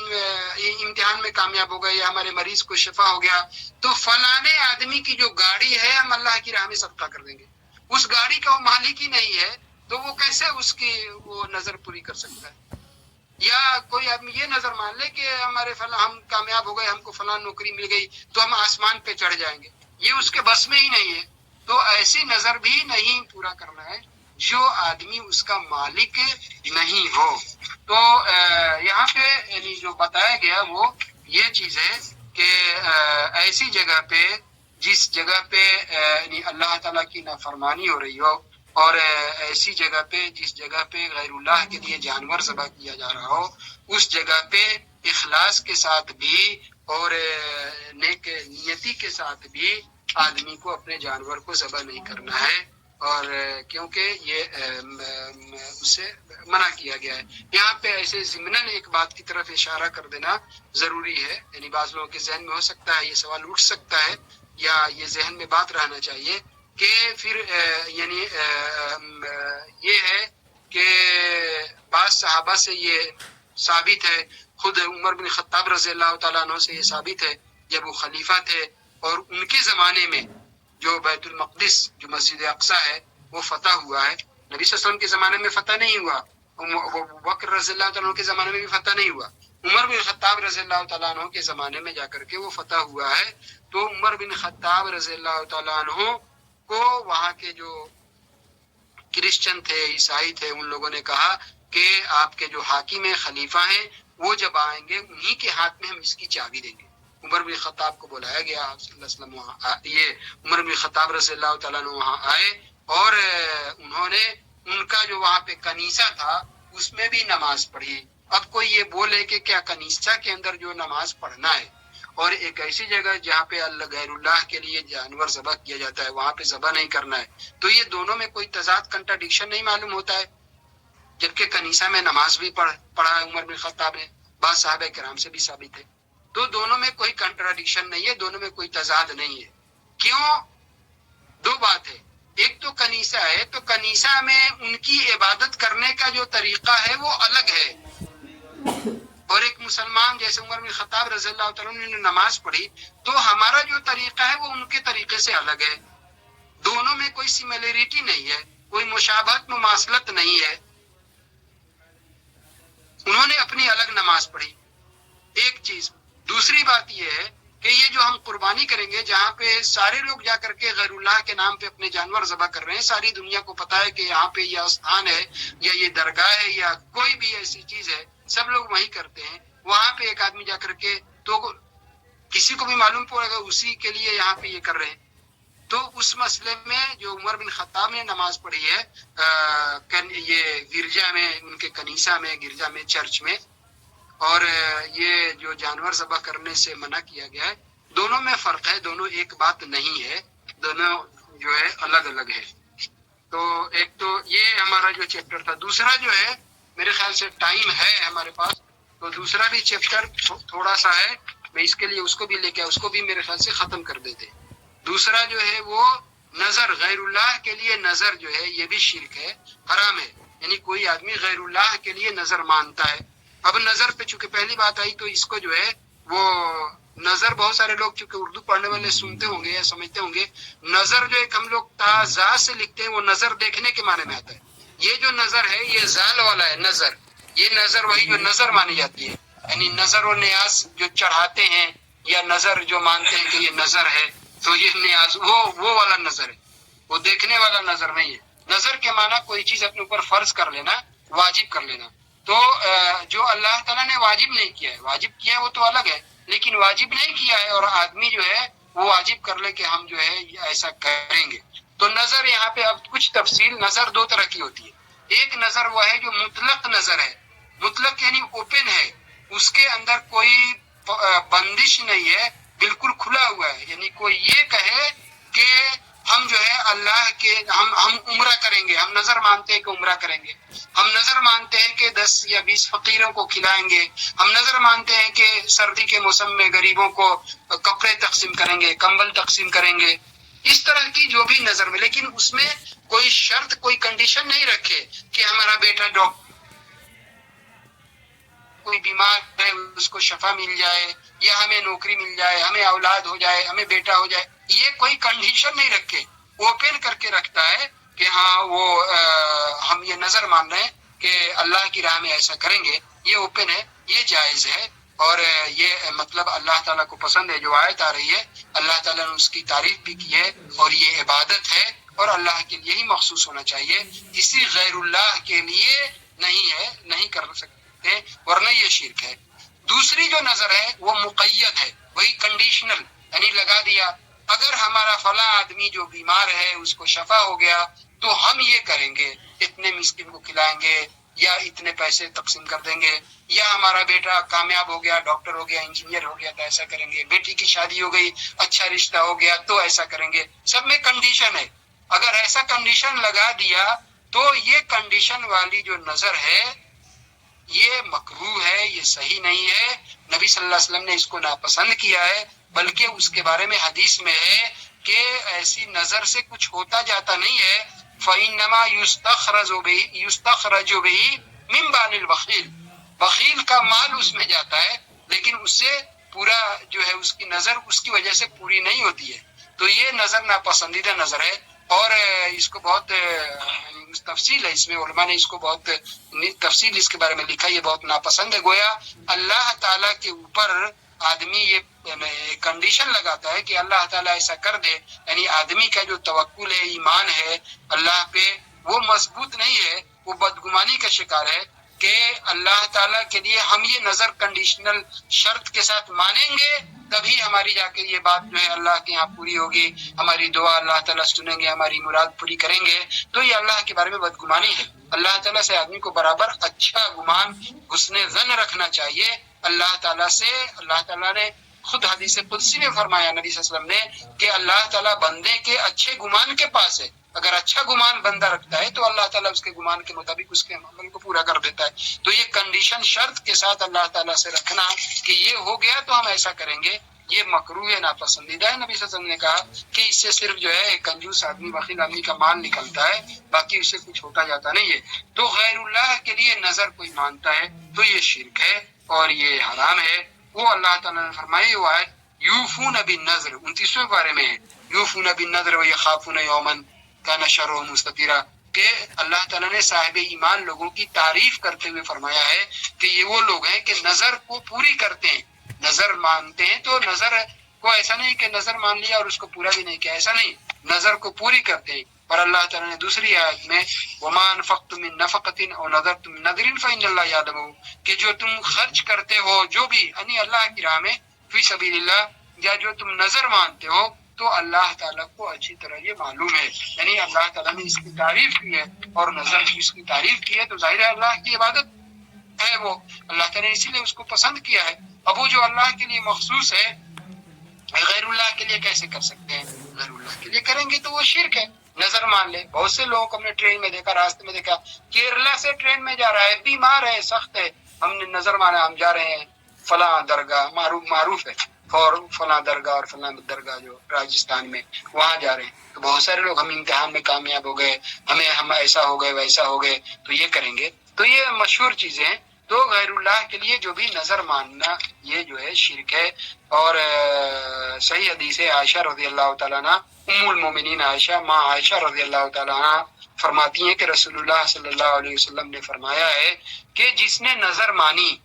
امتحان میں کامیاب ہو گئے یا ہمارے مریض کو شفا ہو گیا، تو فلانے آدمی کی جو گاڑی ہے ہم اللہ کی راہ میں صدقہ کر دیں گے. اس گاڑی کا وہ مالک ہی نہیں ہے، تو وہ کیسے اس کی وہ نظر پوری کر سکتا ہے؟ یا کوئی آدمی یہ نظر مان لے کہ ہمارے ہم کامیاب ہو گئے، ہم کو فلاں نوکری مل گئی تو ہم آسمان پہ چڑھ جائیں گے. یہ اس کے بس میں ہی نہیں ہے. تو ایسی نظر بھی نہیں پورا کرنا ہے جو آدمی اس کا مالک نہیں ہو. تو یہاں پہ یعنی جو بتایا گیا وہ یہ چیز ہے کہ ایسی جگہ پہ جس جگہ پہ یعنی اللہ تعالیٰ کی نافرمانی ہو رہی ہو، اور ایسی جگہ پہ جس جگہ پہ غیر اللہ کے لیے جانور ذبح کیا جا رہا ہو، اس جگہ پہ اخلاص کے ساتھ بھی اور نیک نیتی کے ساتھ بھی آدمی کو اپنے جانور کو ذبح نہیں کرنا ہے. اور کیونکہ یہ اسے منع کیا گیا ہے. یہاں پہ ایسے ضمناً ایک بات کی طرف اشارہ کر دینا ضروری ہے. یعنی بعض لوگوں کے ذہن میں ہو سکتا ہے یہ سوال اٹھ سکتا ہے یا یہ ذہن میں بات رہنا چاہیے کہ پھر یعنی یہ ہے کہ بعض صحابہ سے یہ ثابت ہے، خود عمر بن خطاب رضی اللہ تعالیٰ عنہ سے یہ ثابت ہے جب وہ خلیفہ تھے اور ان کے زمانے میں جو بیت المقدس جو مسجد اقصی ہے وہ فتح ہوا ہے. نبی صلی اللہ علیہ وسلم کے زمانے میں فتح نہیں ہوا، ابو بکر رضی اللہ تعالیٰ عنہ کے زمانے میں بھی فتح نہیں ہوا. عمر بن خطاب رضی اللہ تعالیٰ عنہ کے زمانے میں جا کر کے وہ فتح ہوا ہے. تو عمر بن خطاب رضی اللہ تعالیٰ عنہ کو وہاں کے جو کرسچن تھے، عیسائی تھے، ان لوگوں نے کہا کہ آپ کے جو حاکم ہیں، خلیفہ ہیں، وہ جب آئیں گے انہی کے ہاتھ میں ہم اس کی چابی دیں گے. عمر بن خطاب کو بلایا گیا، آپ صلی اللہ علیہ وسلم وہاں یہ عمر بن خطاب رضی اللہ تعالیٰ عنہ وہاں آئے اور انہوں نے ان کا جو وہاں پہ کنیسہ تھا اس میں بھی نماز پڑھی. اب کوئی یہ بولے کہ کیا کنیسہ کے اندر جو نماز پڑھنا ہے اور ایک ایسی جگہ جہاں پہ اللہ غیر اللہ کے لیے جانور ذبح کیا جاتا ہے وہاں پہ ذبح نہیں کرنا ہے، تو یہ دونوں میں کوئی تضاد کنٹراڈکشن نہیں معلوم ہوتا ہے؟ جبکہ کنیسہ میں نماز بھی پڑھا ہے عمر بن خطاب نے، بعض صحابہ کرام سے بھی ثابت ہے. تو دونوں میں کوئی کنٹراڈکشن نہیں ہے، دونوں میں کوئی تضاد نہیں ہے. کیوں؟ دو بات ہے. ایک تو کنیسہ ہے، تو کنیسہ میں ان کی عبادت کرنے کا جو طریقہ ہے وہ الگ ہے، اور ایک مسلمان جیسے عمر بن خطاب رضی اللہ تعالیٰ عنہ نے نماز پڑھی تو ہمارا جو طریقہ ہے وہ ان کے طریقے سے الگ ہے. دونوں میں کوئی سملیرٹی نہیں ہے، کوئی مشابہت مماثلت نہیں ہے. انہوں نے اپنی الگ نماز پڑھی، ایک چیز. دوسری بات یہ ہے کہ یہ جو ہم قربانی کریں گے جہاں پہ سارے لوگ جا کر کے غیر اللہ کے نام پہ اپنے جانور ذبح کر رہے ہیں، ساری دنیا کو پتا ہے کہ یہاں پہ یہ استھان ہے یا یہ درگاہ ہے یا کوئی بھی ایسی چیز ہے، سب لوگ وہی کرتے ہیں. وہاں پہ ایک آدمی جا کر کے تو کسی کو بھی معلوم پڑے گا اسی کے لیے یہاں پہ یہ کر رہے ہیں. تو اس مسئلے میں جو عمر بن خطاب نے نماز پڑھی ہے یہ گرجا میں، ان کے کنیسہ میں، گرجا میں، چرچ میں، اور یہ جو جانور ذبح کرنے سے منع کیا گیا ہے، دونوں میں فرق ہے، دونوں ایک بات نہیں ہے، دونوں جو ہے الگ الگ ہے. تو ایک تو یہ ہمارا جو چیپٹر تھا. دوسرا جو ہے میرے خیال سے ٹائم ہے ہمارے پاس، تو دوسرا بھی چیپٹر تھوڑا سا ہے، میں اس کے لیے اس کو بھی لے کے اس کو بھی میرے خیال سے ختم کر دیتے. دوسرا جو ہے وہ نظر، غیر اللہ کے لیے نظر جو ہے یہ بھی شرک ہے، حرام ہے. یعنی کوئی آدمی غیر اللہ کے لیے نظر مانتا ہے. اب نظر پہ چونکہ پہلی بات آئی تو اس کو جو ہے وہ نظر، بہت سارے لوگ چونکہ اردو پڑھنے والے سنتے ہوں گے یا سمجھتے ہوں گے، نظر جو ایک ہم لوگ تا سے لکھتے ہیں وہ نظر دیکھنے کے معنی میں آتا ہے. یہ جو نظر ہے یہ زال والا ہے نظر. یہ نظر وہی جو نظر مانی جاتی ہے، یعنی نظر و نیاز جو چڑھاتے ہیں یا نظر جو مانتے ہیں کہ یہ نظر ہے، تو یہ نیاز وہ والا نظر ہے، وہ دیکھنے والا نظر نہیں ہے. نظر کے معنی کوئی چیز اپنے اوپر فرض کر لینا، واجب کر لینا. تو جو اللہ تعالیٰ نے واجب نہیں کیا ہے، واجب کیا ہے وہ تو الگ ہے، لیکن واجب نہیں کیا ہے اور آدمی جو ہے وہ واجب کر لے کہ ہم جو ہے ایسا کریں گے. تو نظر یہاں پہ اب کچھ تفصیل، نظر دو طرح کی ہوتی ہے. ایک نظر وہ ہے جو مطلق نظر ہے، مطلق یعنی اوپن ہے، اس کے اندر کوئی بندش نہیں ہے، بالکل کھلا ہوا ہے. یعنی کوئی یہ کہے کہ ہم جو ہے اللہ کے ہم عمرہ کریں گے، ہم نظر مانتے ہیں کہ عمرہ کریں گے، ہم نظر مانتے ہیں کہ 10 یا 20 فقیروں کو کھلائیں گے، ہم نظر مانتے ہیں کہ سردی کے موسم میں غریبوں کو کپڑے تقسیم کریں گے، کمبل تقسیم کریں گے. اس طرح کی جو بھی نظر میں، لیکن اس میں کوئی شرط، کوئی کنڈیشن نہیں رکھے کہ ہمارا بیٹا ڈاکٹر، کوئی بیمار ہے اس کو شفا مل جائے، یا ہمیں نوکری مل جائے، ہمیں اولاد ہو جائے، ہمیں بیٹا ہو جائے. یہ کوئی کنڈیشن نہیں رکھے، اوپن کر کے رکھتا ہے کہ ہاں وہ ہم یہ نظر مان رہے ہیں کہ اللہ کی راہ میں ایسا کریں گے. یہ اوپن ہے، یہ جائز ہے، اور یہ مطلب اللہ تعالیٰ کو پسند ہے. جو آیت آ رہی ہے اللہ تعالیٰ نے اس کی تعریف بھی کی ہے، اور یہ عبادت ہے اور اللہ کے لیے ہی مخصوص ہونا چاہیے، کسی غیر اللہ کے لیے نہیں ہے، نہیں کر سکتے، ورنہ یہ شرک ہے. دوسری جو نظر ہے وہ مقید ہے، وہی کنڈیشنل، یعنی لگا دیا اگر ہمارا فلاں آدمی جو بیمار ہے اس کو شفا ہو گیا تو ہم یہ کریں گے، اتنے مسکین کو کھلائیں گے یا اتنے پیسے تقسیم کر دیں گے، یا ہمارا بیٹا کامیاب ہو گیا، ڈاکٹر ہو گیا، انجینئر ہو گیا تو ایسا کریں گے، بیٹی کی شادی ہو گئی، اچھا رشتہ ہو گیا تو ایسا کریں گے. سب میں کنڈیشن ہے. اگر ایسا کنڈیشن لگا دیا تو یہ کنڈیشن والی جو نظر ہے یہ مکروہ ہے، یہ صحیح نہیں ہے. نبی صلی اللہ علیہ وسلم نے اس کو ناپسند کیا ہے، بلکہ اس کے بارے میں حدیث میں ہے کہ ایسی نظر سے کچھ ہوتا جاتا نہیں ہے. فَإِنَّمَا يُسْتَخْرَجُ بِهِ مِنْ بَالِ الْبَخِيلِ، بخیل کا مال اس میں جاتا ہے، لیکن اس سے پورا جو ہے اس کی نظر اس کی وجہ سے پوری نہیں ہوتی ہے. تو یہ نظر ناپسندیدہ نظر ہے، اور اس کو بہت تفصیل ہے اس میں، علماء نے اس کو بہت تفصیل اس کے بارے میں لکھا. یہ بہت ناپسند ہے. گویا اللہ تعالیٰ کے اوپر آدمی یہ کنڈیشن لگاتا ہے کہ اللہ تعالیٰ ایسا کر دے، یعنی آدمی کا جو توکل ہے، ایمان ہے اللہ پہ، وہ مضبوط نہیں ہے، وہ بدگمانی کا شکار ہے کہ اللہ تعالیٰ کے لیے ہم یہ نظر کنڈیشنل شرط کے ساتھ مانیں گے تبھی ہماری جا کے یہ بات جو ہے اللہ کے یہاں پوری ہوگی، ہماری دعا اللہ تعالیٰ سنیں گے، ہماری مراد پوری کریں گے. تو یہ اللہ کے بارے میں بدگمانی ہے. اللہ تعالیٰ سے آدمی کو برابر اچھا گمان، حسن ظن رکھنا چاہیے اللہ تعالیٰ سے. اللہ تعالیٰ نے خود حدیث قدسی میں فرمایا نبی صلی اللہ علیہ وسلم نے کہ اللہ تعالیٰ بندے کے اچھے گمان کے پاس ہے. اگر اچھا گمان بندہ رکھتا ہے تو اللہ تعالیٰ اس کے گمان کے مطابق اس کے عمل کو پورا کر دیتا ہے. تو یہ کنڈیشن شرط کے ساتھ اللہ تعالیٰ سے رکھنا کہ یہ ہو گیا تو ہم ایسا کریں گے، یہ مکروہ ہے، ناپسندیدہ ہے. نبی صلی اللہ علیہ وسلم نے کہا کہ اس سے صرف جو ہے ایک کنجوس آدمی، بخیل آدمی کا مال نکلتا ہے، باقی اس سے کچھ ہوتا جاتا نہیں ہے. تو غیر اللہ کے لیے نظر کوئی مانتا ہے تو یہ شرک ہے اور یہ حرام ہے. وہ اللہ تعالیٰ نے فرمائی وہ آیت یوفون بالنذر 29ویں بارے میں ہے، یوفون بالنذر ویخافون یوما کان شرہ مستطیرا، کہ اللہ تعالیٰ نے صاحب ایمان لوگوں کی تعریف کرتے ہوئے فرمایا ہے کہ یہ وہ لوگ ہیں کہ نظر کو پوری کرتے ہیں، نظر مانتے ہیں. تو نظر کو ایسا نہیں کہ نظر مان لیا اور اس کو پورا بھی نہیں کیا، ایسا نہیں، نظر کو پوری کرتے ہیں. اور اللہ تعالیٰ نے دوسری آیت میں وَمَا أَنفَقْتُم مِّن نَفَقَةٍ أَوْ نَذَرْتُم مِّن نَذْرٍ فَإِنَّ اللَّهَ يَعْلَمُهُ، کہ جو تم خرچ کرتے ہو جو بھی، یعنی اللہ کی راہ میں، فی سبیل اللہ، یا جو تم نظر مانتے ہو تو اللہ تعالیٰ کو اچھی طرح یہ معلوم ہے. یعنی اللہ تعالیٰ نے اس کی تعریف کی ہے اور نظر کی اس کی تعریف کی ہے، تو ظاہر ہے اللہ کی عبادت ہے وہ، اللہ تعالیٰ نے اسی لیے اس کو پسند کیا ہے. اب وہ جو اللہ کے لیے مخصوص ہے غیر اللہ کے لیے کیسے کر سکتے ہیں؟ غیر اللہ کے لیے کریں گے تو وہ شرک ہے. نظر مان لے. بہت سے لوگوں کو ہم نے ٹرین میں دیکھا، راستے میں دیکھا، کیرلا سے ٹرین میں جا رہا ہے، بیمار ہے، سخت ہے، ہم نے نظر مانا ہم جا رہے ہیں فلاں درگاہ، معروف ہے اور فلاں درگاہ اور فلاں درگاہ جو راجستھان میں وہاں جا رہے ہیں، تو بہت سارے لوگ ہم امتحان میں کامیاب ہو گئے، ہم ایسا ہو گئے ویسا ہو گئے تو یہ کریں گے، تو یہ مشہور چیزیں ہیں۔ تو غیر اللہ کے لیے جو بھی نظر ماننا یہ جو ہے شرک ہے۔ اور صحیح حدیث ہے، عائشہ رضی اللہ تعالیٰ عنہ، ام المومنین عائشہ، ماں عائشہ رضی اللہ تعالیٰ عنہ فرماتی ہیں کہ رسول اللہ صلی اللہ علیہ وسلم نے فرمایا ہے کہ جس نے نظر مانی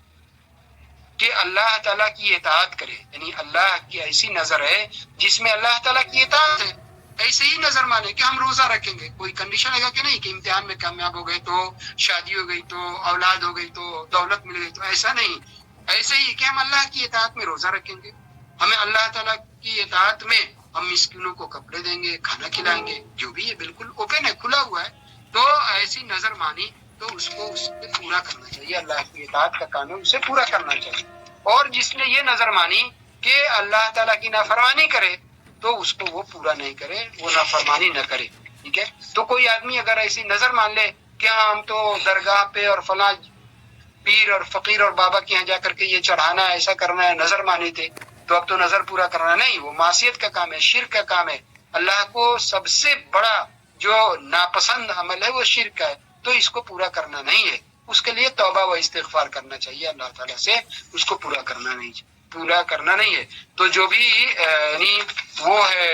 کہ اللہ تعالیٰ کی اطاعت کرے، یعنی اللہ کی ایسی نظر ہے جس میں اللہ تعالیٰ کی اطاعت ہے، ایسے ہی نظر مانے کہ ہم روزہ رکھیں گے، کوئی کنڈیشن لگا کہ نہیں کہ امتحان میں کامیاب ہو گئے تو شادی ہو گئی تو اولاد ہو گئی تو دولت مل گئی، تو ایسا نہیں، ایسے ہی کہ ہم اللہ کی اطاعت میں روزہ رکھیں گے، ہمیں اللہ تعالیٰ کی اطاعت میں ہم مسکینوں کو کپڑے دیں گے، کھانا کھلائیں گے، جو بھی ہے بالکل اوپن ہے، کھلا ہوا ہے، تو ایسی نظر مانی تو اس کو اس سے پورا کرنا چاہیے، اللہ کی اطاعت کا کام ہے اسے پورا کرنا چاہیے۔ اور جس نے یہ نظر مانی کہ اللہ تعالیٰ کی نافرمانی کرے تو اس کو وہ پورا نہیں کرے، وہ نافرمانی نہ کرے، ٹھیک ہے۔ تو کوئی آدمی اگر ایسی نظر مان لے کہ ہم تو درگاہ پہ اور فلاں پیر اور فقیر اور بابا کے یہاں جا کر کے یہ چڑھانا ہے، ایسا کرنا ہے، نظر مانی تھے تو اب تو نظر پورا کرنا نہیں، وہ معصیت کا کام ہے، شرک کا کام ہے، اللہ کو سب سے بڑا جو ناپسند عمل ہے وہ شرک کا ہے، تو اس کو پورا کرنا نہیں ہے، اس کے لیے توبہ و استغفار کرنا چاہیے اللہ تعالیٰ سے، اس کو پورا کرنا نہیں ہے۔ تو جو بھی یعنی وہ ہے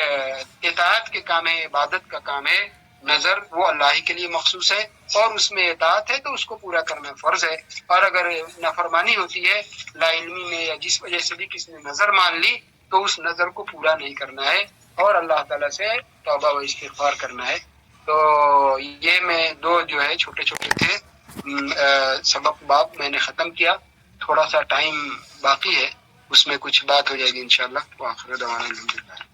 اطاعت کے کام ہے، عبادت کا کام ہے، نظر وہ اللہ ہی کے لیے مخصوص ہے اور اس میں اطاعت ہے تو اس کو پورا کرنا فرض ہے، اور اگر نافرمانی ہوتی ہے لا علمی میں یا جس وجہ سے بھی کسی نے نظر مان لی تو اس نظر کو پورا نہیں کرنا ہے اور اللہ تعالیٰ سے توبہ و استغفار کرنا ہے۔ تو یہ میں دو جو ہے چھوٹے چھوٹے تھے سبق باب میں نے ختم کیا، تھوڑا سا ٹائم باقی ہے، اس میں کچھ بات ہو جائے گی انشاءاللہ۔ وآخر دعوانا الحمدللہ۔